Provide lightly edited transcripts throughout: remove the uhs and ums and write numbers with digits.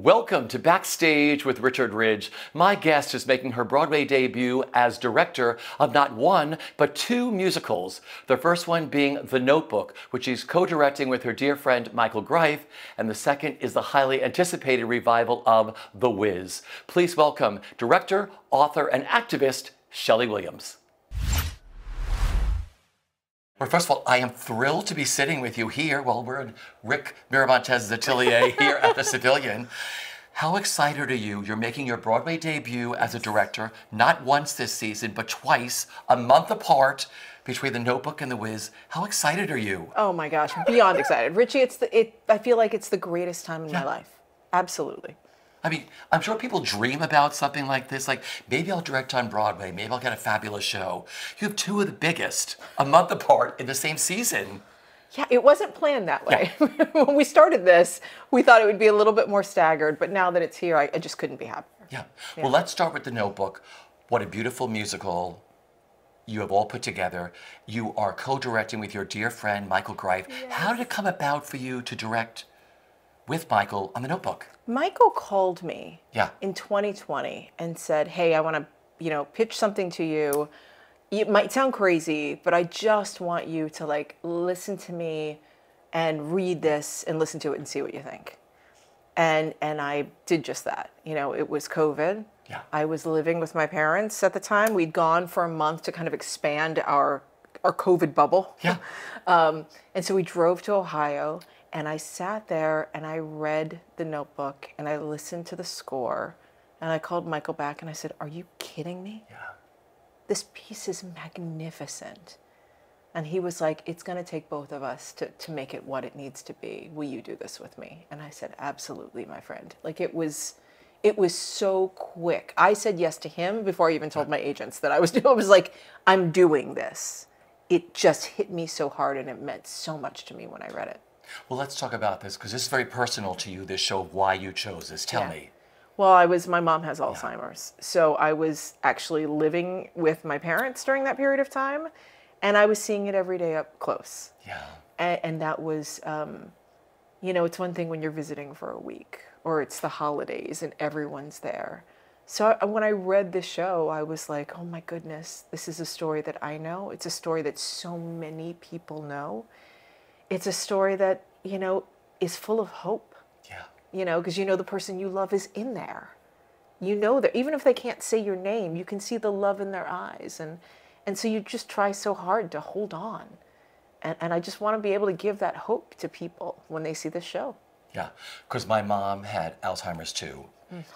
Welcome to Backstage with Richard Ridge. My guest is making her Broadway debut as director of not one, but two musicals. The first one being The Notebook, which she's co-directing with her dear friend Michael Greif, and the second is the highly anticipated revival of The Wiz. Please welcome director, author, and activist, Schele Williams. Well, first of all, I am thrilled to be sitting with you here. Well, we're in Rick Miramontez's atelier here at the Civilian. How excited are you? You're making your Broadway debut as a director, not once this season, but twice, a month apart, between The Notebook and The Wiz. How excited are you? Oh my gosh, beyond excited. Richie, I feel like it's the greatest time in my life. Absolutely. I mean, I'm sure people dream about something like this, like maybe I'll direct on Broadway, maybe I'll get a fabulous show. You have two of the biggest, a month apart in the same season. Yeah, it wasn't planned that way. Yeah. When we started this, we thought it would be a little bit more staggered, but now that it's here, I just couldn't be happier. Yeah. Well, let's start with The Notebook. What a beautiful musical you have all put together. You are co-directing with your dear friend, Michael Greif. Yes. How did it come about for you to direct with Michael on The Notebook? Michael called me in 2020 and said, hey, I want to, pitch something to you. It might sound crazy, but I just want you to listen to me and read this and listen to it and see what you think. And I did just that. It was COVID. Yeah. I was living with my parents at the time. We'd gone for a month to kind of expand our COVID bubble. Yeah. And so we drove to Ohio. And I sat there and I read The Notebook and I listened to the score and I called Michael back and I said, are you kidding me? Yeah. This piece is magnificent. And he was like, it's going to take both of us to make it what it needs to be. Will you do this with me? And I said, absolutely, my friend. It was so quick. I said yes to him before I even told my agents that I was doing. I was like, I'm doing this. It just hit me so hard and it meant so much to me when I read it. Well, let's talk about this because this is very personal to you, this show, why you chose this. Tell me. Well, my mom has Alzheimer's. So I was actually living with my parents during that period of time, and I was seeing it every day up close. Yeah. And that was, it's one thing when you're visiting for a week or it's the holidays and everyone's there. So when I read the show, I was like, oh my goodness, this is a story that I know. It's a story that so many people know. It's a story that, is full of hope. Yeah. Because the person you love is in there. That even if they can't say your name, you can see the love in their eyes. And so you just try so hard to hold on. And I just want to be able to give that hope to people when they see the show. Yeah, because my mom had Alzheimer's too.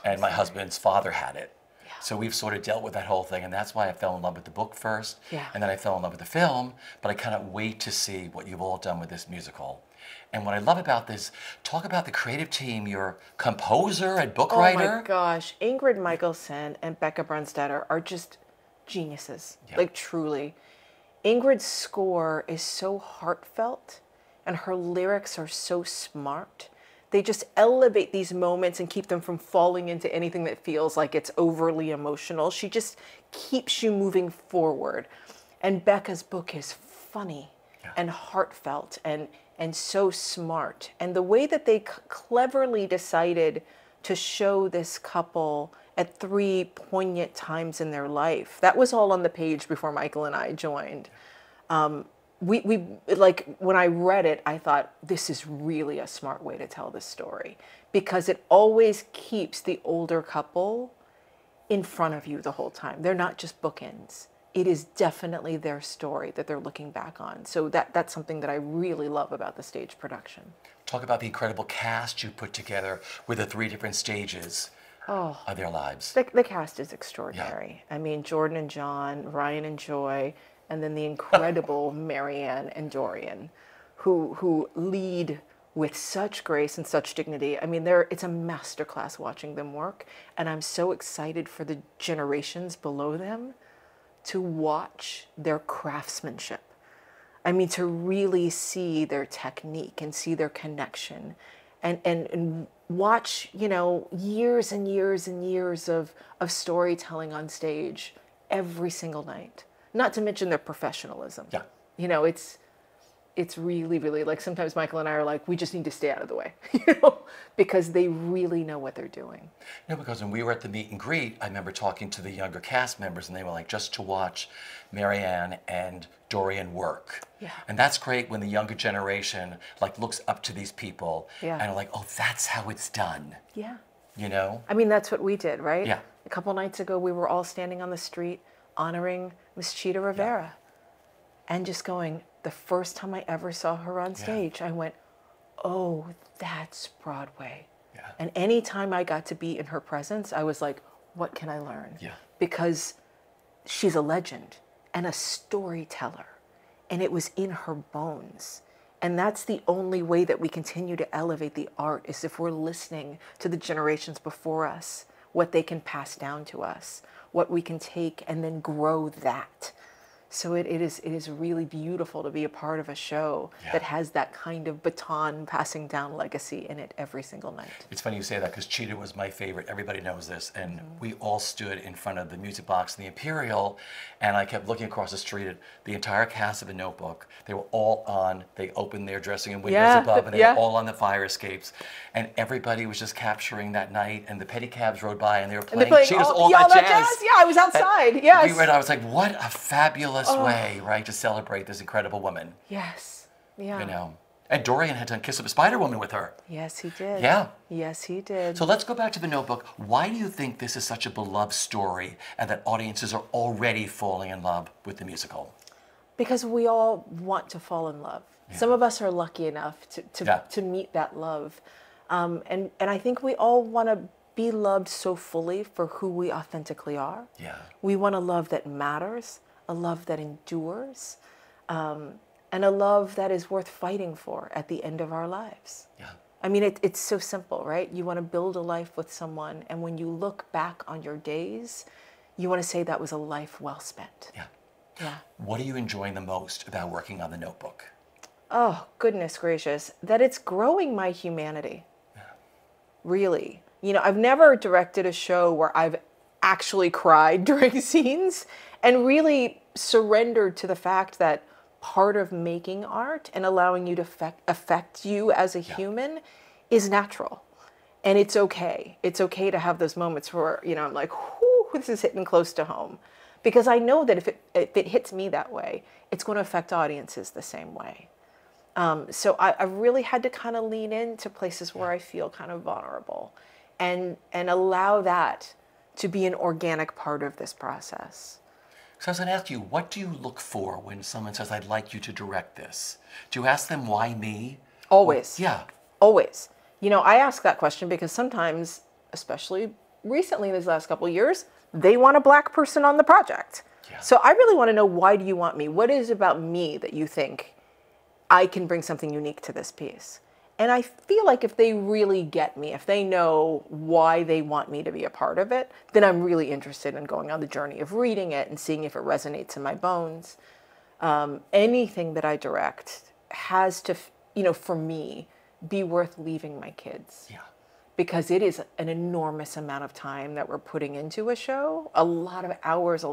And my husband's father had it. So we've sort of dealt with that whole thing, and that's why I fell in love with the book first, and then I fell in love with the film, but I cannot wait to see what you've all done with this musical. And what I love about this, talk about the creative team, your composer and book writer. Oh my gosh, Ingrid Michaelson and Becca Brunstetter are just geniuses, truly. Ingrid's score is so heartfelt, and her lyrics are so smart. They just elevate these moments and keep them from falling into anything that feels like it's overly emotional. She just keeps you moving forward. And Becca's book is funny and heartfelt and so smart. And the way that they cleverly decided to show this couple at three poignant times in their life, that was all on the page before Michael and I joined. When I read it, I thought, this is really a smart way to tell this story because it always keeps the older couple in front of you the whole time. They're not just bookends. It is definitely their story that they're looking back on. So that's something that I really love about the stage production. Talk about the incredible cast you put together with the three different stages of their lives. The cast is extraordinary. Yeah. I mean, Jordan and John, Ryan and Joy, and then the incredible Marianne and Dorian, who lead with such grace and such dignity. I mean, it's a masterclass watching them work, and I'm so excited for the generations below them to watch their craftsmanship. I mean, to really see their technique and see their connection, and watch, years and years and years of storytelling on stage every single night. Not to mention their professionalism. Yeah. it's really, really, like sometimes Michael and I are like, we just need to stay out of the way, because they really know what they're doing. No, because when we were at the meet and greet, I remember talking to the younger cast members, and they were like, just to watch Marianne and Dorian work. Yeah. And that's great when the younger generation like looks up to these people and are like, oh, that's how it's done. Yeah. You know? I mean, that's what we did, right? Yeah. A couple nights ago, we were all standing on the street honoring Miss Chita Rivera and just going, the first time I ever saw her on stage, I went, oh, that's Broadway. Yeah. And any time I got to be in her presence, I was like, what can I learn? Yeah. Because she's a legend and a storyteller, and it was in her bones. And that's the only way that we continue to elevate the art, is if we're listening to the generations before us, what they can pass down to us, what we can take and then grow that. So it is really beautiful to be a part of a show that has that kind of baton passing down legacy in it every single night. It's funny you say that, because Chita was my favorite. Everybody knows this. And we all stood in front of the music box in the Imperial, and I kept looking across the street at the entire cast of The Notebook. They were all on, they opened their dressing room windows above, and they were all on the fire escapes. And everybody was just capturing that night, and the pedicabs rode by, and they were playing Chita's All That Jazz. Yeah, I was outside, yes. We read, I was like, what a fabulous way, right, to celebrate this incredible woman. Yes, yeah. You know, and Dorian had done Kiss of a Spider Woman with her. Yes, he did. Yeah. Yes, he did. So let's go back to The Notebook. Why do you think this is such a beloved story, and that audiences are already falling in love with the musical? Because we all want to fall in love. Yeah. Some of us are lucky enough to meet that love. And I think we all want to be loved so fully for who we authentically are. Yeah. We want a love that matters, a love that endures, and a love that is worth fighting for at the end of our lives. Yeah. I mean, it's so simple, right? You want to build a life with someone, and when you look back on your days, you want to say that was a life well spent. Yeah. Yeah. What are you enjoying the most about working on The Notebook? Oh, goodness gracious, that it's growing my humanity. Yeah. Really. You know, I've never directed a show where I've actually cried during scenes, and really surrendered to the fact that part of making art and allowing you to affect you as a human is natural. And it's okay. It's okay to have those moments where, you know, I'm like, whoo, this is hitting close to home. Because I know that if it hits me that way, it's going to affect audiences the same way. So I really had to kind of lean into places where I feel kind of vulnerable, and allow that to be an organic part of this process. So I was going to ask you, what do you look for when someone says, I'd like you to direct this? Do you ask them, why me? Always. Yeah. Always. You know, I ask that question because sometimes, especially recently in these last couple of years, they want a Black person on the project. Yeah. So I really want to know, why do you want me? What is it about me that you think I can bring something unique to this piece? And I feel like if they really get me, if they know why they want me to be a part of it, then I'm really interested in going on the journey of reading it and seeing if it resonates in my bones. Anything that I direct has to, you know, for me, be worth leaving my kids. Yeah. Because it is an enormous amount of time that we're putting into a show, a lot of hours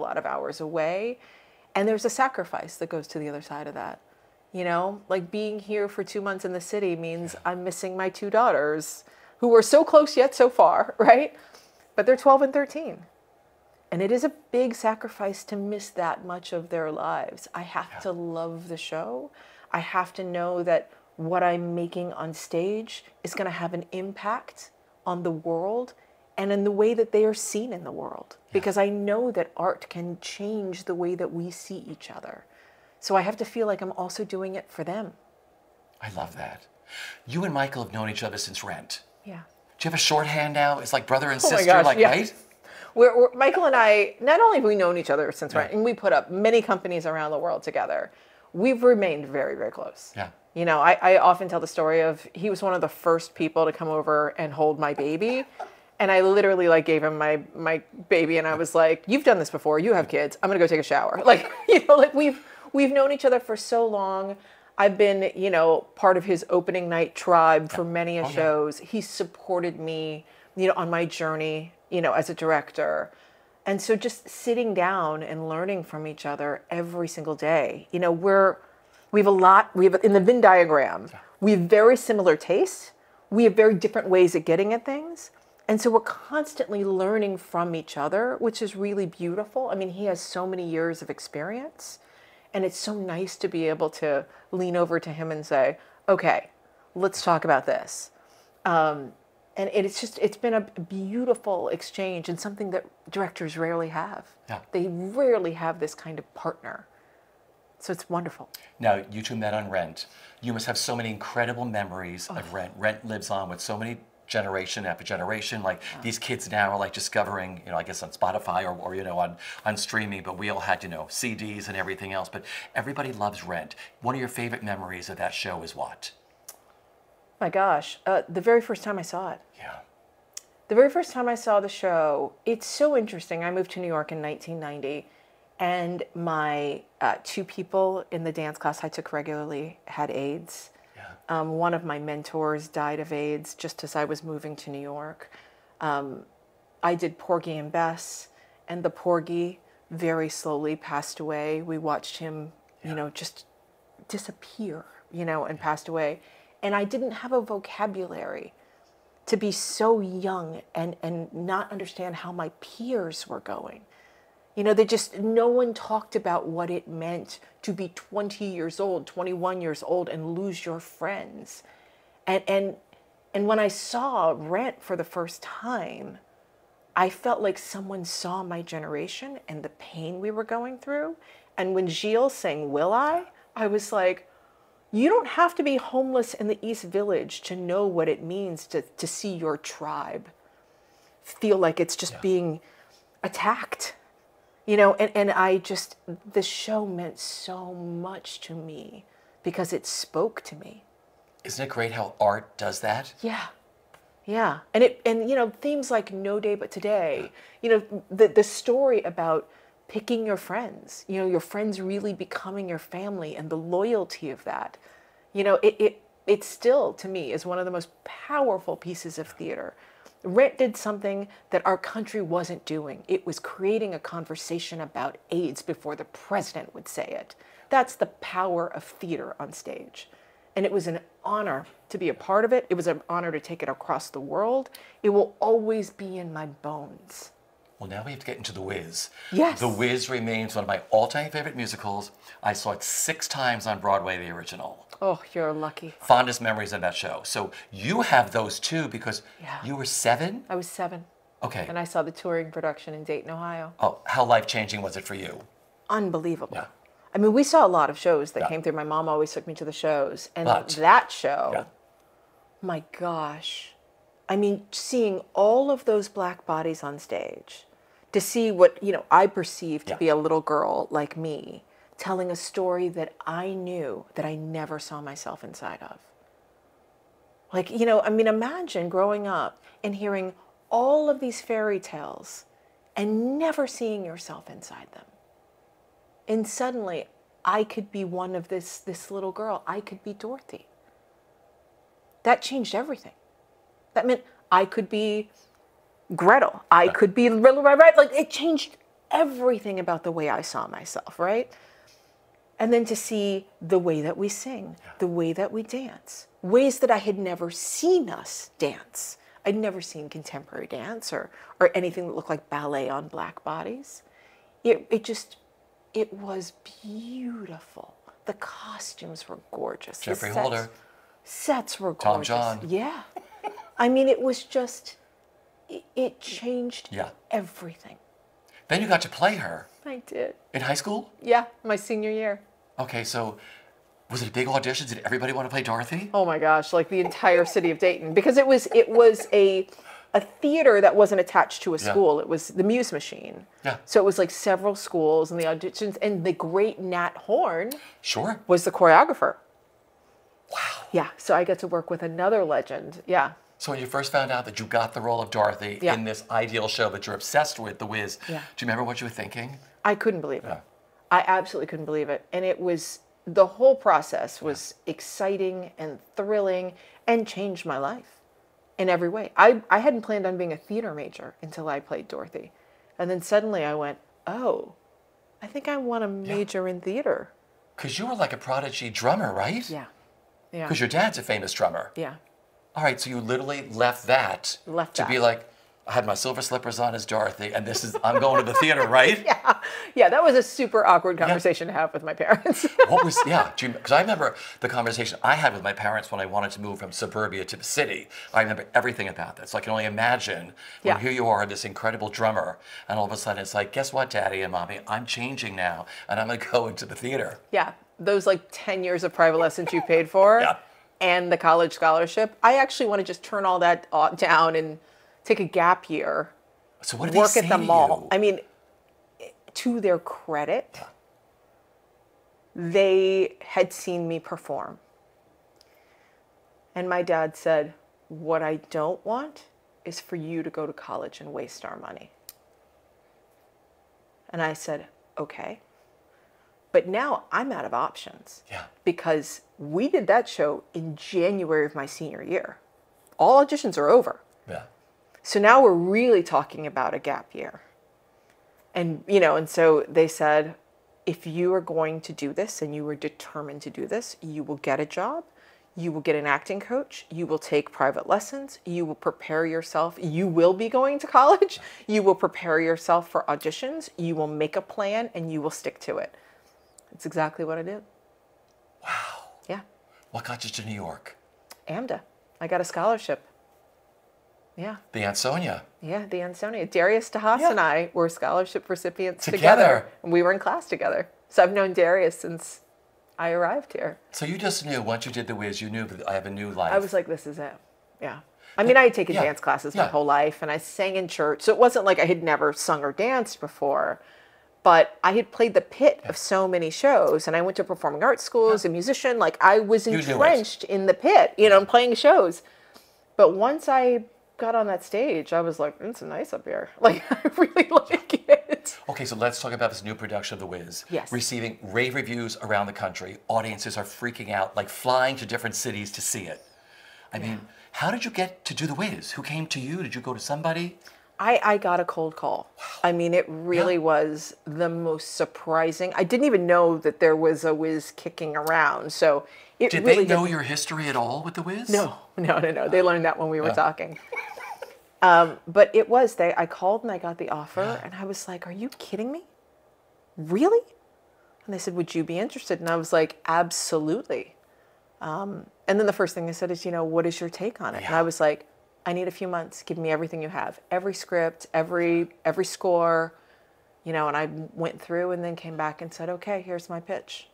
away. And there's a sacrifice that goes to the other side of that. You know, like being here for 2 months in the city means I'm missing my 2 daughters, who are so close yet so far, right? But they're 12 and 13. And it is a big sacrifice to miss that much of their lives. I have to love the show. I have to know that what I'm making on stage is going to have an impact on the world and in the way that they are seen in the world. Because I know that art can change the way that we see each other. So I have to feel like I'm also doing it for them. I love that. You and Michael have known each other since Rent. Yeah. Do you have a shorthand now? It's like brother and sister, right? Michael and I, not only have we known each other since Rent, and we put up many companies around the world together, we've remained very, very close. Yeah. You know, I often tell the story of, he was one of the first people to come over and hold my baby. And I literally like gave him my baby, and I was like, you've done this before, you have kids, I'm gonna go take a shower. Like, you know, like we've known each other for so long. I've been, you know, part of his opening night tribe for many a shows. He supported me, you know, on my journey, you know, as a director. And so just sitting down and learning from each other every single day, you know, we're We have a lot, in the Venn diagram, we have very similar tastes. We have very different ways of getting at things. And so we're constantly learning from each other, which is really beautiful. I mean, he has so many years of experience, and it's so nice to be able to lean over to him and say, okay, let's talk about this. And it's been a beautiful exchange and something that directors rarely have. Yeah. They rarely have this kind of partner. So it's wonderful. Now, you two met on Rent. You must have so many incredible memories of Rent. Rent lives on with so many generation after generation. Like these kids now are like discovering, I guess on Spotify or on streaming, but we all had, CDs and everything else. But everybody loves Rent. One of your favorite memories of that show is what? My gosh, the very first time I saw it. Yeah. The very first time I saw the show, it's so interesting. I moved to New York in 1990. And my two people in the dance class I took regularly had AIDS. Yeah. One of my mentors died of AIDS just as I was moving to New York. I did Porgy and Bess, and the Porgy very slowly passed away. We watched him, just disappear, and passed away. And I didn't have a vocabulary to be so young and not understand how my peers were going. No one talked about what it meant to be 20 years old, 21 years old, and lose your friends. And when I saw Rent for the first time, I felt like someone saw my generation and the pain we were going through. And when Gilles sang Will I was like, you don't have to be homeless in the East Village to know what it means to see your tribe feel like it's just being attacked. And the show meant so much to me because it spoke to me. Isn't it great how art does that? Yeah. Yeah. And themes like No Day But Today, the story about picking your friends, your friends really becoming your family and the loyalty of that, it still, to me, is one of the most powerful pieces of theater. Rent did something that our country wasn't doing. It was creating a conversation about AIDS before the president would say it. That's the power of theater on stage. And it was an honor to be a part of it. It was an honor to take it across the world. It will always be in my bones. Well, now we have to get into The Wiz. Yes. The Wiz remains one of my all-time favorite musicals. I saw it 6 times on Broadway, the original. Oh, you're lucky. Fondest memories of that show. So you have those too because you were 7? I was 7. Okay. And I saw the touring production in Dayton, Ohio. Oh, how life-changing was it for you? Unbelievable. Yeah. I mean, we saw a lot of shows that came through. My mom always took me to the shows. And that show, my gosh. I mean, seeing all of those black bodies on stage, to see what, I perceived to be a little girl like me, telling a story that I knew that I never saw myself inside of. Like, imagine growing up and hearing all of these fairy tales and never seeing yourself inside them. And suddenly, I could be one of this little girl. I could be Dorothy. That changed everything. That meant I could be Gretel. I could be Little Red Riding Hood. Like, it changed everything about the way I saw myself, right? And then to see the way that we sing, the way that we dance, ways that I had never seen us dance. I'd never seen contemporary dance or anything that looked like ballet on black bodies. It was beautiful. The costumes were gorgeous. Jeffrey Holder. Sets were gorgeous. Tom John. Yeah. I mean, it was just, it changed everything. Then you got to play her. I did. In high school? Yeah, my senior year. Okay, so was it a big audition? Did everybody want to play Dorothy? Oh my gosh, like the entire city of Dayton. Because it was a theater that wasn't attached to a school. It was the Muse Machine. Yeah. So it was like several schools and the auditions. And the great Nat Horn was the choreographer. Wow. Yeah, so I got to work with another legend. Yeah. So when you first found out that you got the role of Dorothy in this ideal show that you're obsessed with, The Wiz, do you remember what you were thinking? I couldn't believe it. I absolutely couldn't believe it. And it was, the whole process was exciting and thrilling and changed my life in every way. I hadn't planned on being a theater major until I played Dorothy. And then suddenly I went, oh, I think I want to major in theater. Because you were like a prodigy drummer, right? Yeah. Yeah. Because your dad's a famous drummer. Yeah. All right, so you literally left that to be like, I had my silver slippers on as Dorothy, and I'm going to the theater, right? Yeah. Yeah, that was a super awkward conversation to have with my parents. Because I remember the conversation I had with my parents when I wanted to move from suburbia to the city. I remember everything about that. So I can only imagine when here you are, this incredible drummer, and all of a sudden it's like, guess what, Daddy and Mommy? I'm changing now, and I'm going to go into the theater. Yeah, those like 10 years of private lessons you paid for and the college scholarship. I actually want to just turn all that down and take a gap year. So what did they say work at the mall. I mean, to their credit, they had seen me perform. And my dad said, what I don't want is for you to go to college and waste our money. And I said, okay. But now I'm out of options. Yeah. Because we did that show in January of my senior year. All auditions are over. Yeah. So now we're really talking about a gap year. And, and so they said, if you are going to do this and you are determined to do this, you will get a job, you will get an acting coach, you will take private lessons, you will prepare yourself, you will be going to college, you will prepare yourself for auditions, you will make a plan, and you will stick to it. That's exactly what I did. Wow. Yeah. What got you to New York? AMDA. I got a scholarship. Yeah. The Aunt Sonia. Yeah, the Aunt Sonia. Darius DeHaas and I were scholarship recipients together. And we were in class together. So I've known Darius since I arrived here. So you just knew, once you did The Wiz, you knew that I have a new life. I was like, this is it. Yeah. I mean, I had taken dance classes my whole life, and I sang in church. So it wasn't like I had never sung or danced before. But I had played the pit of so many shows, and I went to performing arts school as a musician. Like, I was entrenched in the pit, playing shows. But once I got on that stage, I was like, it's nice up here. Like, I really like it. Okay, so let's talk about this new production of The Wiz. Yes. Receiving rave reviews around the country. Audiences are freaking out, like flying to different cities to see it. I mean, how did you get to do The Wiz? Who came to you? Did you go to somebody? I got a cold call. Wow. I mean, it really was the most surprising. I didn't even know that there was a Wiz kicking around. So it Did really they know your history at all with The Wiz? No. They learned that when we were talking. But it was, I called and I got the offer and I was like, are you kidding me? Really? And they said, would you be interested? And I was like, absolutely. And then the first thing they said is, what is your take on it? And I was like, I need a few months. Give me everything you have. Every script, every score, and I went through and then came back and said, okay, here's my pitch.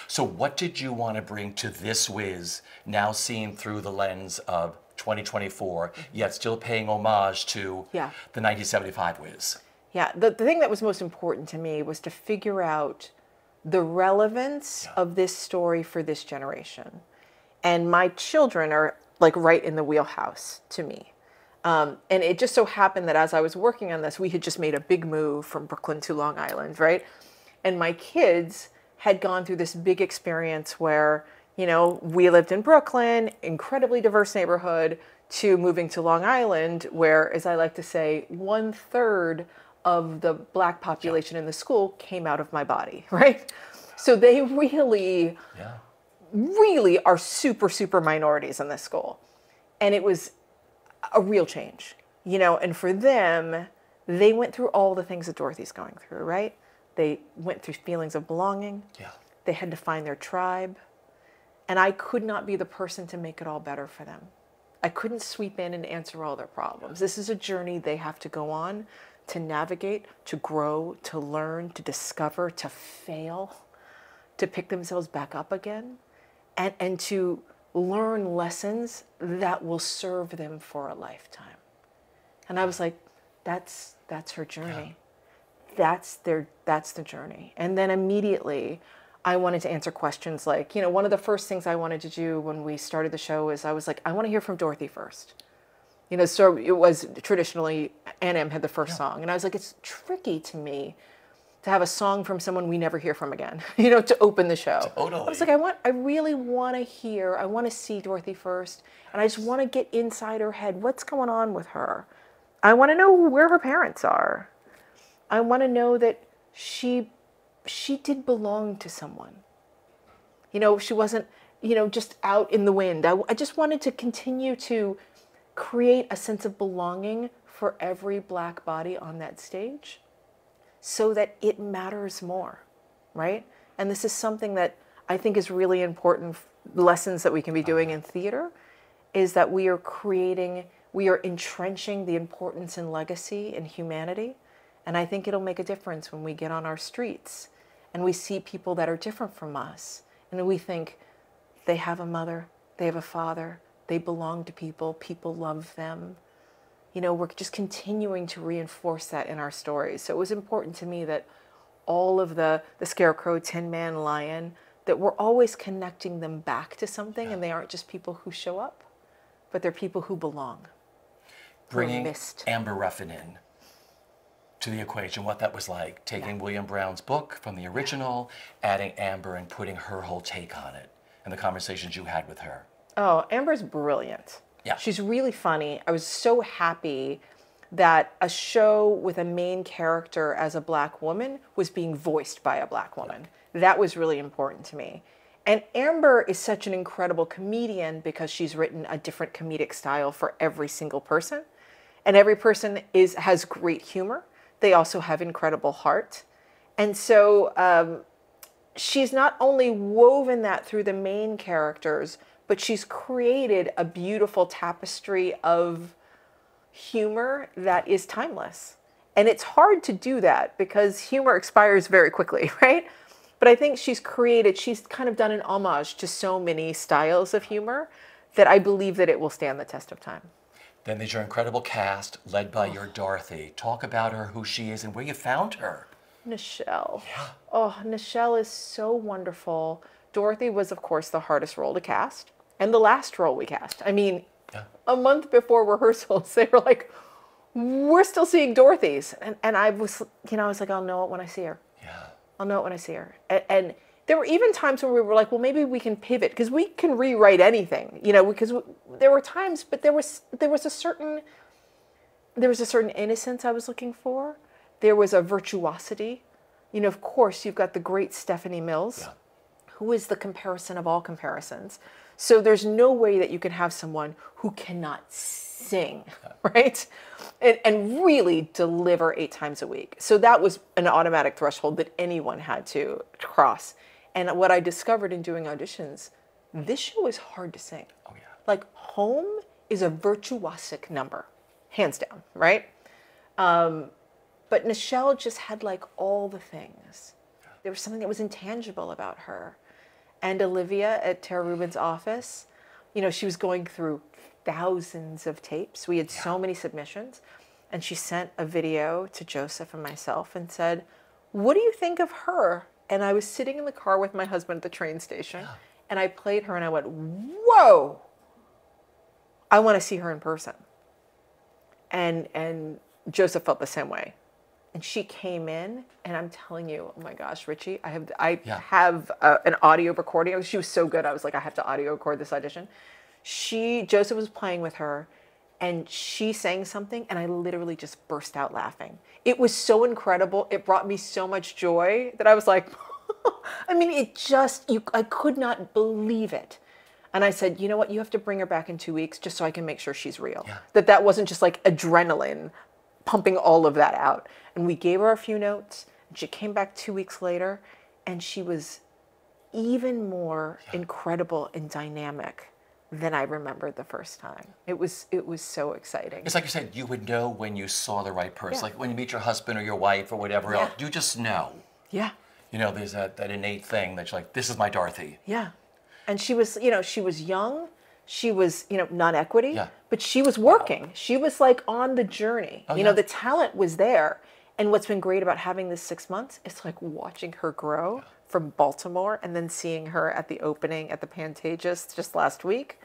So what did you want to bring to this Wiz, now seen through the lens of 2024, yet still paying homage to the 1975 Wiz? Yeah, the thing that was most important to me was to figure out the relevance of this story for this generation. And my children are like right in the wheelhouse to me. And it just so happened that as I was working on this, we had just made a big move from Brooklyn to Long Island, right? And my kids had gone through this big experience where, we lived in Brooklyn, incredibly diverse neighborhood, to moving to Long Island, where, as I like to say, 1/3 of the Black population in the school came out of my body, right? So they really are super, super minorities in this school. And it was a real change, and for them, they went through all the things that Dorothy's going through, right? They went through feelings of belonging. Yeah. They had to find their tribe. And I could not be the person to make it all better for them. I couldn't sweep in and answer all their problems. This is a journey they have to go on, to navigate, to grow, to learn, to discover, to fail, to pick themselves back up again, and to learn lessons that will serve them for a lifetime. And I was like, that's her journey. That's the journey. And then immediately I wanted to answer questions like, one of the first things I wanted to do when we started the show is I was like, I want to hear from Dorothy first. So it was traditionally, Anna M had the first song. And I was like, it's tricky to me to have a song from someone we never hear from again, to open the show. Totally. I was like, I really want to see Dorothy first. And I just want to get inside her head. What's going on with her? I want to know where her parents are. I want to know that she did belong to someone. You know, she wasn't, you know, just out in the wind. I just wanted to continue to create a sense of belonging for every Black body on that stage so that it matters more, right? And this is something that I think is really important lessons that we can be doing in theater, is that we are entrenching the importance and legacy and humanity. And I think it'll make a difference when we get on our streets and we see people that are different from us. And we think they have a mother, they have a father, they belong to people, people love them. You know, we're just continuing to reinforce that in our stories. So it was important to me that all of the Scarecrow, Tin Man, Lion, that we're always connecting them back to something, and they aren't just people who show up, but they're people who belong. Bringing Amber Ruffin in to the equation, what that was like, taking William Brown's book from the original, adding Amber and putting her whole take on it, and the conversations you had with her. Oh, Amber's brilliant. Yeah. She's really funny. I was so happy that a show with a main character as a Black woman was being voiced by a Black woman. That was really important to me. And Amber is such an incredible comedian because she's written a different comedic style for every single person. And every person has great humor. They also have incredible heart. And so she's not only woven that through the main characters, but she's created a beautiful tapestry of humor that is timeless. And it's hard to do that because humor expires very quickly, right? But I think she's kind of done an homage to so many styles of humor that I believe that it will stand the test of time. Then there's your incredible cast led by your Dorothy. Talk about her, who she is, and where you found her. Nichelle. Yeah. Oh, Nichelle is so wonderful. Dorothy was, of course, the hardest role to cast, and the last role we cast. I mean, a month before rehearsals, they were like, we're still seeing Dorothy's. And I was, you know, I was like, I'll know it when I see her. Yeah. I'll know it when I see her. And there were even times when we were like, well, maybe we can pivot, because we can rewrite anything, you know, because there were times, but there was a certain innocence I was looking for. There was a virtuosity. You know, of course, you've got the great Stephanie Mills, who is the comparison of all comparisons. So there's no way that you can have someone who cannot sing, right? And really deliver 8 times a week. So that was an automatic threshold that anyone had to cross. And what I discovered in doing auditions, this show is hard to sing. Oh, yeah. Like, Home is a virtuosic number, hands down, right? But Nichelle just had like all the things. There was something that was intangible about her. And Olivia at Tara Rubin's office, you know, she was going through thousands of tapes. We had so many submissions. And she sent a video to Joseph and myself and said, what do you think of her? And I was sitting in the car with my husband at the train station, and I played her and I went, whoa, I want to see her in person. And Joseph felt the same way. And she came in, and I'm telling you, oh my gosh, Richie, I have an audio recording. She was so good. I was like, I have to audio record this audition. Joseph was playing with her, and she sang something, and I literally just burst out laughing. It was so incredible. It brought me so much joy that I was like, I mean, I could not believe it. And I said, you know what? You have to bring her back in 2 weeks just so I can make sure she's real. Yeah. That wasn't just like adrenaline pumping all of that out. And we gave her a few notes, and she came back 2 weeks later, and she was even more incredible and dynamic than I remembered the first time. It was so exciting. It's like you said, you would know when you saw the right person. Like when you meet your husband or your wife or whatever else, you just know. Yeah. You know, there's that innate thing that you're like, this is my Dorothy. Yeah. And she was, you know, she was young. She was, you know, non-equity, but she was working. Wow. She was like on the journey. You know, the talent was there. And what's been great about having this 6 months is like watching her grow from Baltimore and then seeing her at the opening at the Pantages just last week.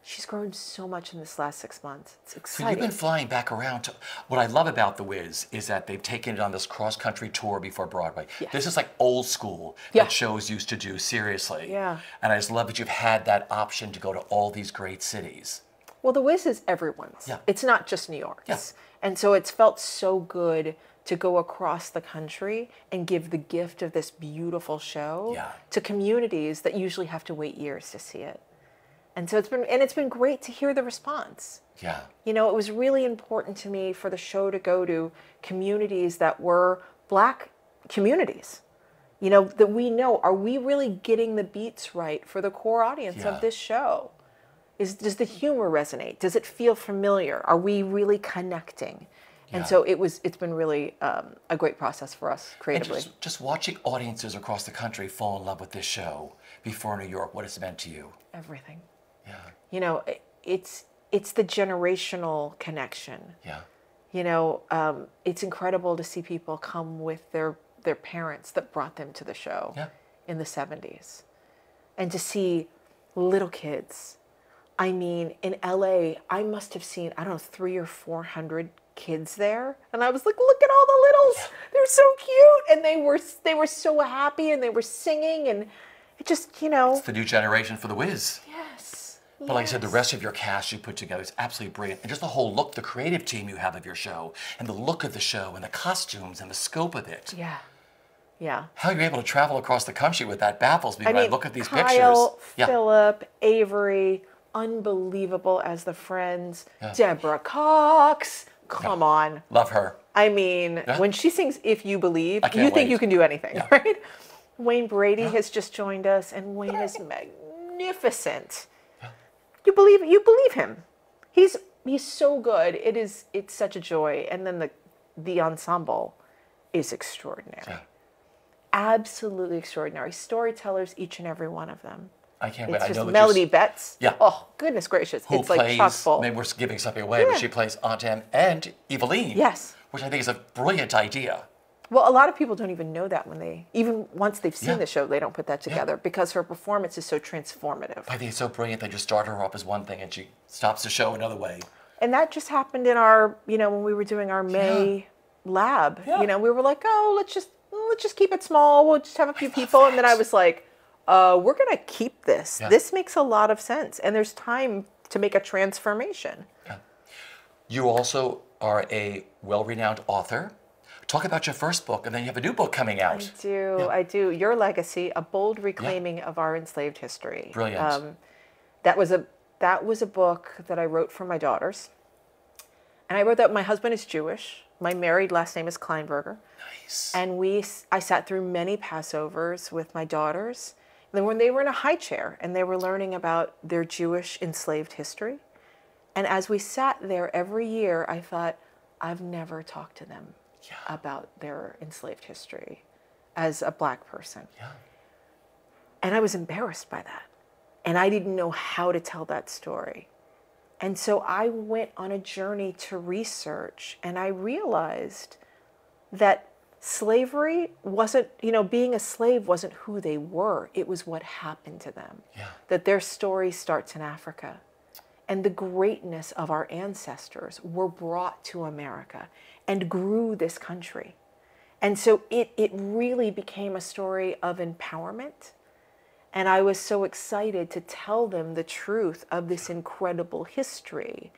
She's grown so much in this last 6 months. It's exciting. So you've been flying back around. What I love about The Wiz is that they've taken it on this cross-country tour before Broadway. Yes. This is like old school that shows used to do, seriously. Yeah. And I just love that you've had that option to go to all these great cities. Well, The Wiz is everyone's. Yeah. It's not just New York's. Yeah. And so it's felt so good to go across the country and give the gift of this beautiful show to communities that usually have to wait years to see it. And so it's been great to hear the response. Yeah. You know, it was really important to me for the show to go to communities that were Black communities. You know, that we know, are we really getting the beats right for the core audience of this show? Does the humor resonate? Does it feel familiar? Are we really connecting? And so it's been really a great process for us creatively. And just watching audiences across the country fall in love with this show before New York, what it's meant to you? Everything. Yeah. You know, it's the generational connection. Yeah. You know, it's incredible to see people come with their parents that brought them to the show in the 70s. And to see little kids. I mean, in LA, I must have seen, I don't know, 300 or 400 kids there. And I was like, look at all the littles. They're so cute. And they were so happy and they were singing, and it just, you know. It's the new generation for The Wiz. Yes. But like I said, the rest of your cast you put together is absolutely brilliant. And just the whole look, the creative team you have of your show, and the look of the show, and the costumes, and the scope of it. Yeah. Yeah. How you're able to travel across the country with that baffles me when I look at these Kyle, pictures. Philip, Avery, unbelievable as the friends. Deborah Cox, come on. Love her. I mean, when she sings If You Believe, you think you can do anything, right? Wayne Brady has just joined us, and Wayne is magnificent. You believe him. He's so good. It's such a joy. And then the ensemble is extraordinary. Absolutely extraordinary. Storytellers, each and every one of them. I can't wait. It's I know just that Melody Betts. Yeah. Oh, goodness gracious. Who it's plays, like chock full. maybe we're giving something away, but she plays Aunt Em and Eveline. Yes. Which I think is a brilliant idea. Well, a lot of people don't even know that even once they've seen the show, they don't put that together because her performance is so transformative. I think it's so brilliant. They just start her off as one thing and she stops the show another way. And that just happened in our, when we were doing our May lab. We were like, oh, let's just keep it small. We'll just have a few people. And then I was like, we're going to keep this. This makes a lot of sense. And there's time to make a transformation. You also are a well-renowned author. Talk about your first book, and then you have a new book coming out. I do. Your Legacy, a bold reclaiming of our enslaved history. Brilliant. That was a book that I wrote for my daughters. And I wrote that my husband is Jewish. My married last name is Kleinberger. Nice. And I sat through many Passovers with my daughters. And then when they were in a high chair and they were learning about their Jewish enslaved history. And as we sat there every year, I thought, I've never talked to them about their enslaved history as a Black person. And I was embarrassed by that. And I didn't know how to tell that story. And so I went on a journey to research, and I realized that slavery wasn't, being a slave wasn't who they were. It was what happened to them. That their story starts in Africa. And the greatness of our ancestors were brought to America and grew this country. And so it really became a story of empowerment. And I was so excited to tell them the truth of this incredible history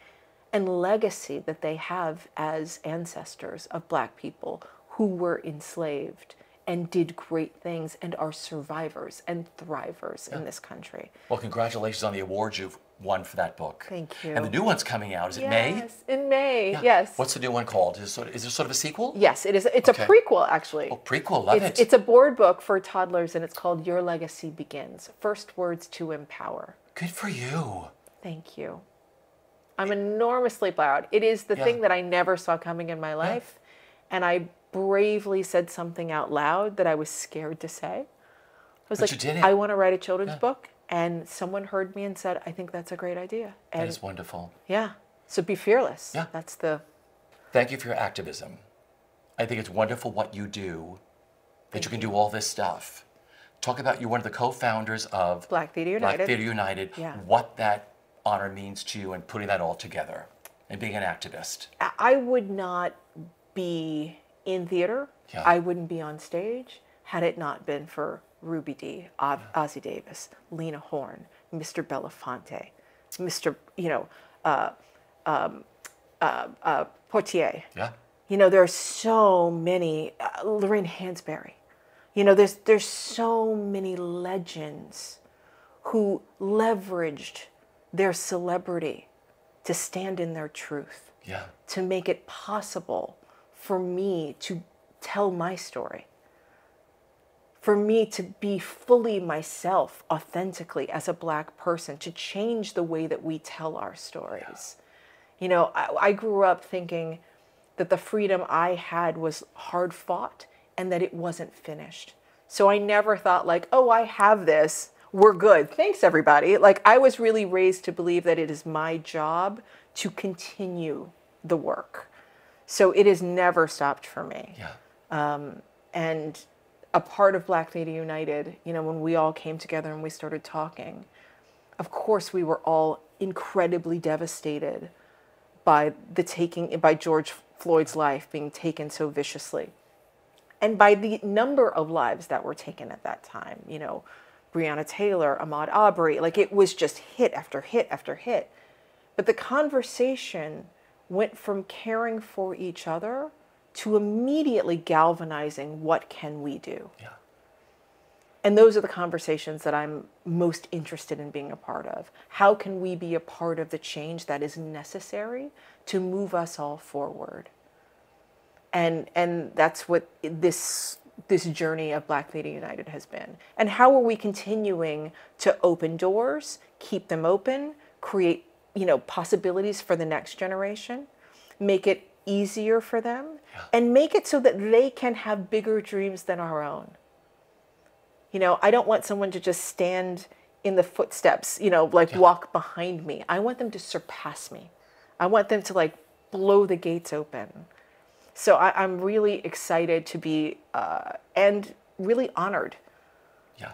and legacy that they have as ancestors of Black people who were enslaved and did great things and are survivors and thrivors in this country. Well, congratulations on the awards you've won for that book. Thank you. And the new one's coming out. Is it May? Yes, in May, yes. What's the new one called? Is there sort of a sequel? Yes, it is. It's a prequel, actually. Oh, prequel. Love it. It's a board book for toddlers, and it's called Your Legacy Begins. First Words to Empower. Good for you. Thank you. I'm enormously proud. It is the thing that I never saw coming in my life, and I bravely said something out loud that I was scared to say. I was I want to write a children's book, and someone heard me and said, I think that's a great idea. And that is wonderful. Yeah. So be fearless. Yeah. That's the... Thank you for your activism. I think it's wonderful what you do, that you can do all this stuff. Talk about, you're one of the co-founders of Black Theater United. Black Theater United, what that honor means to you and putting that all together and being an activist. I would not be in theater. I wouldn't be on stage had it not been for Ruby Dee, Ozzie Davis, Lena Horne, Mr. Belafonte, Mr. Portier. You know, there are so many, Lorraine Hansberry. You know, there's so many legends who leveraged their celebrity to stand in their truth, to make it possible for me to tell my story, for me to be fully myself authentically as a Black person, to change the way that we tell our stories. You know, I grew up thinking that the freedom I had was hard fought and that it wasn't finished. So I never thought like, oh, I have this, we're good. Thanks, everybody. Like, I was really raised to believe that it is my job to continue the work. So it has never stopped for me. And a part of Black Lady United, you know, when we all came together and we started talking, of course we were all incredibly devastated by by George Floyd's life being taken so viciously. And by the number of lives that were taken at that time, you know, Breonna Taylor, Ahmaud Arbery, like it was just hit after hit after hit. But the conversation went from caring for each other to immediately galvanizing what can we do. And those are the conversations that I'm most interested in being a part of. How can we be a part of the change that is necessary to move us all forward? And that's what this journey of Black Lady United has been. And how are we continuing to open doors, keep them open, create, you know, possibilities for the next generation, make it easier for them, and make it so that they can have bigger dreams than our own. You know, I don't want someone to just stand in the footsteps, you know, like walk behind me. I want them to surpass me. I want them to like blow the gates open. So I'm really excited to be, and really honored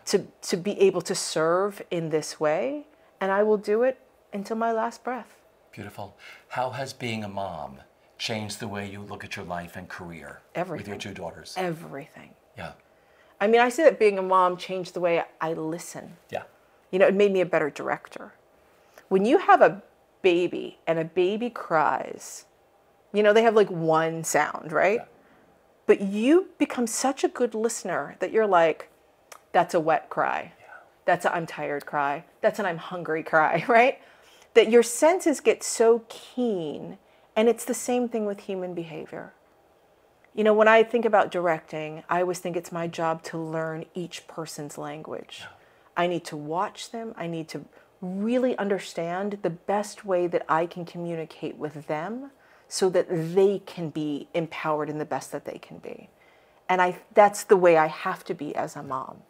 to be able to serve in this way. And I will do it until my last breath. Beautiful. How has being a mom changed the way you look at your life and career with your two daughters? Everything. Yeah. I mean, I say that being a mom changed the way I listen. You know, it made me a better director. When you have a baby and a baby cries, you know, they have like one sound, right? But you become such a good listener that you're like, that's a wet cry. That's a I'm tired cry. That's an I'm hungry cry, right? That your senses get so keen. And it's the same thing with human behavior. You know, when I think about directing, I always think it's my job to learn each person's language. I need to watch them. I need to really understand the best way that I can communicate with them so that they can be empowered in the best that they can be. And that's the way I have to be as a mom.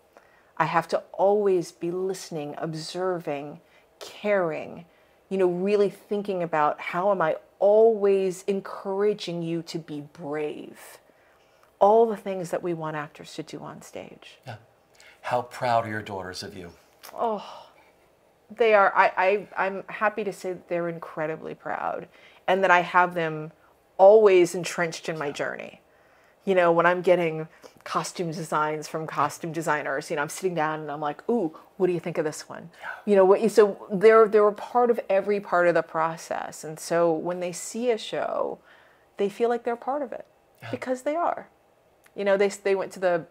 I have to always be listening, observing, caring, you know, really thinking about how am I always encouraging you to be brave. All the things that we want actors to do on stage. How proud are your daughters of you? Oh, they are. I'm happy to say that they're incredibly proud and that I have them always entrenched in my journey. You know, when I'm getting costume designs from costume designers, you know, I'm sitting down and I'm like, ooh, what do you think of this one? You know, so they're a part of every part of the process. And so when they see a show, they feel like they're part of it because they are. You know, they went to the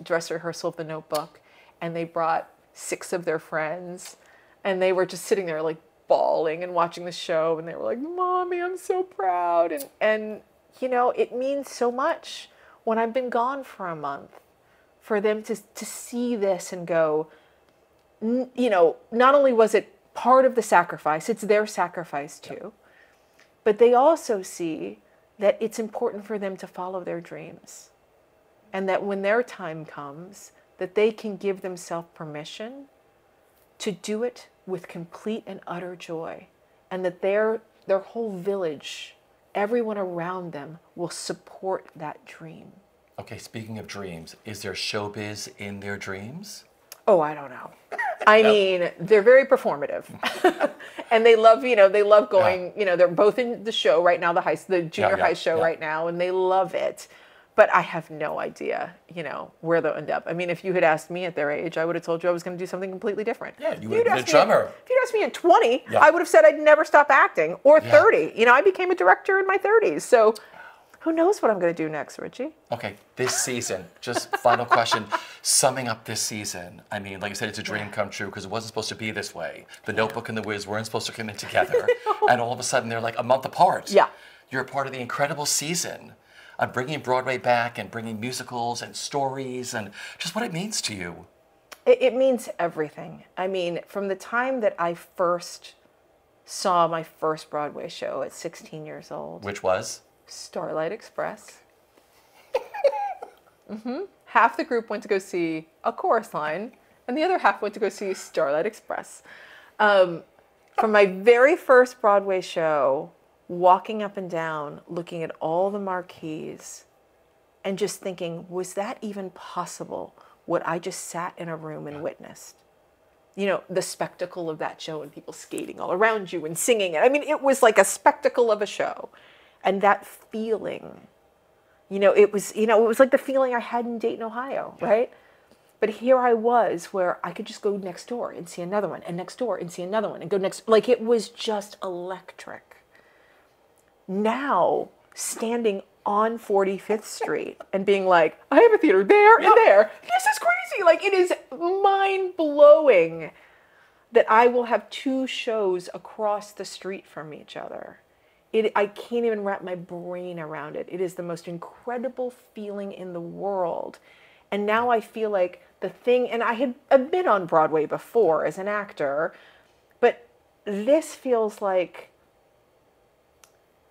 dress rehearsal of The Notebook and they brought 6 of their friends and they were just sitting there like bawling and watching the show and they were like, Mommy, I'm so proud. And you know, it means so much when I've been gone for a month for them to see this and go, you know, not only was it part of the sacrifice, it's their sacrifice too, but they also see that it's important for them to follow their dreams and that when their time comes, that they can give themselves permission to do it with complete and utter joy and that their whole village, everyone around them will support that dream. Okay, speaking of dreams, is there showbiz in their dreams? Oh, I don't know. I mean, they're very performative. And they love, you know, they love going, you know, they're both in the show right now, the junior high show right now, and they love it. But I have no idea, you know, where they'll end up. I mean, if you had asked me at their age, I would have told you I was going to do something completely different. Yeah, you would have been a drummer. If you'd asked me at 20, I would have said I'd never stop acting. Or 30. You know, I became a director in my 30s. So Who knows what I'm going to do next, Richie? Okay, this season, just final question. Summing up this season, I mean, like I said, it's a dream come true because it wasn't supposed to be this way. The Notebook and The Wiz weren't supposed to come in together. And all of a sudden, they're like a month apart. Yeah. You're a part of the incredible season of bringing Broadway back and bringing musicals and stories and just what it means to you. It means everything. I mean, from the time that I first saw my first Broadway show at 16 years old. Which was? Starlight Express. Half the group went to go see A Chorus Line, and the other half went to go see Starlight Express. From my very first Broadway show, walking up and down, looking at all the marquees, and just thinking, was that even possible, what I just sat in a room and witnessed? You know, the spectacle of that show and people skating all around you and singing. I mean, it was like a spectacle of a show. And that feeling, it was like the feeling I had in Dayton, Ohio, right? But here I was where I could just go next door and see another one, and next door and see another one, and go next. Like, it was just electric. Now, standing on 45th Street and being like, I have a theater there and there. This is crazy. Like, it is mind-blowing that I will have two shows across the street from each other. I can't even wrap my brain around it. It is the most incredible feeling in the world. And now I feel like the thing, and I had been on Broadway before as an actor, but this feels like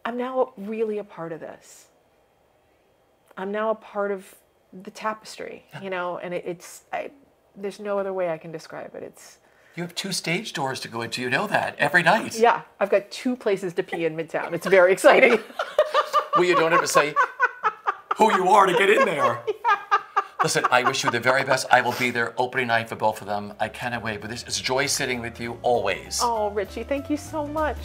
I'm now really a part of this. I'm now a part of the tapestry, and there's no other way I can describe it. You have 2 stage doors to go into, you know that, every night. Yeah, I've got 2 places to pee in Midtown. It's very exciting. Well, you don't have to say who you are to get in there. Yeah. Listen, I wish you the very best. I will be there opening night for both of them. I cannot wait, but it's a joy sitting with you always. Oh, Richie, thank you so much.